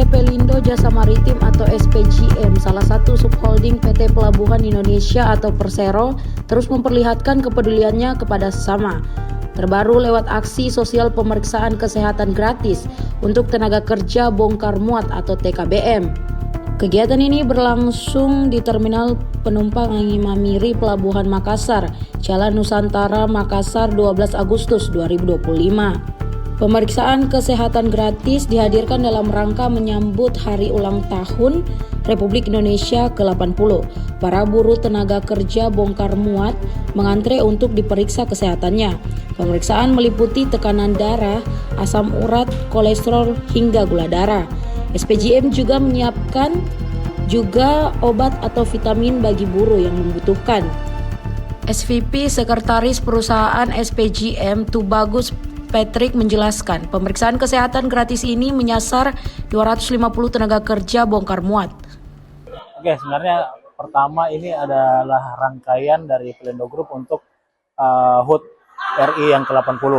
PT Pelindo Jasa Maritim atau SPJM, salah satu subholding PT Pelabuhan Indonesia atau Persero, terus memperlihatkan kepeduliannya kepada sesama. Terbaru lewat aksi sosial pemeriksaan kesehatan gratis untuk tenaga kerja bongkar muat atau TKBM. Kegiatan ini berlangsung di Terminal Penumpang Mamiri Pelabuhan Makassar, Jalan Nusantara, Makassar, 12 Agustus 2025. Pemeriksaan kesehatan gratis dihadirkan dalam rangka menyambut Hari Ulang Tahun Republik Indonesia ke-80. Para buruh tenaga kerja bongkar muat mengantre untuk diperiksa kesehatannya. Pemeriksaan meliputi tekanan darah, asam urat, kolesterol, hingga gula darah. SPJM juga menyiapkan obat atau vitamin bagi buruh yang membutuhkan. SVP Sekretaris Perusahaan SPJM Tubagus Patrick menjelaskan, pemeriksaan kesehatan gratis ini menyasar 250 tenaga kerja bongkar muat. Oke, sebenarnya pertama ini adalah rangkaian dari Pelindo Group untuk HUT RI yang ke-80.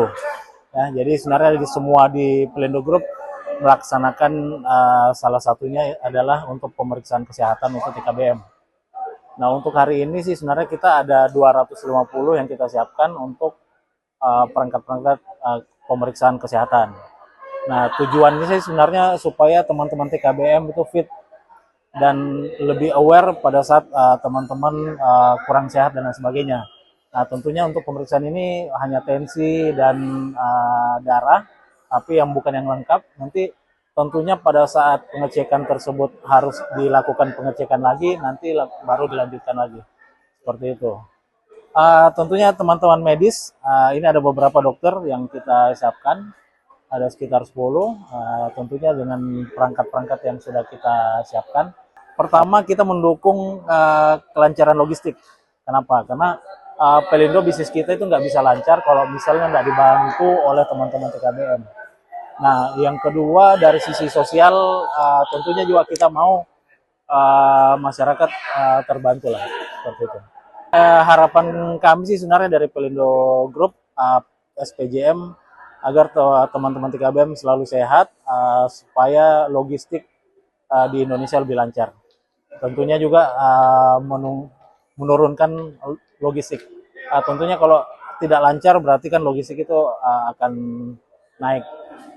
Ya, jadi sebenarnya semua di Pelindo Group melaksanakan salah satunya adalah untuk pemeriksaan kesehatan untuk TKBM. Nah, untuk hari ini sih sebenarnya kita ada 250 yang kita siapkan untuk perangkat-perangkat pemeriksaan kesehatan. Nah, tujuannya sih sebenarnya supaya teman-teman TKBM itu fit dan lebih aware pada saat teman-teman kurang sehat dan lain sebagainya. Nah, tentunya untuk pemeriksaan ini hanya tensi dan darah, tapi yang bukan yang lengkap. Nanti tentunya pada saat pengecekan tersebut harus dilakukan pengecekan lagi, nanti baru dilanjutkan lagi. Seperti itu. Tentunya teman-teman medis, ini ada beberapa dokter yang kita siapkan, ada sekitar 10, tentunya dengan perangkat-perangkat yang sudah kita siapkan. Pertama, kita mendukung kelancaran logistik. Kenapa? Karena Pelindo bisnis kita itu nggak bisa lancar kalau misalnya nggak dibantu oleh teman-teman TKBM. Nah, yang kedua dari sisi sosial, tentunya juga kita mau masyarakat terbantu lah, seperti itu. Harapan kami sih sebenarnya dari Pelindo Group, SPJM, agar teman-teman TKBM selalu sehat, supaya logistik di Indonesia lebih lancar. Tentunya juga menurunkan logistik. Tentunya kalau tidak lancar berarti kan logistik itu akan naik.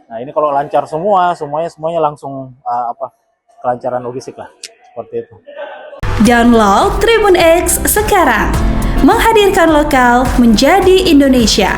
Nah, ini kalau lancar semuanya langsung kelancaran logistik lah, seperti itu. Download Tribun X sekarang, menghadirkan lokal menjadi Indonesia.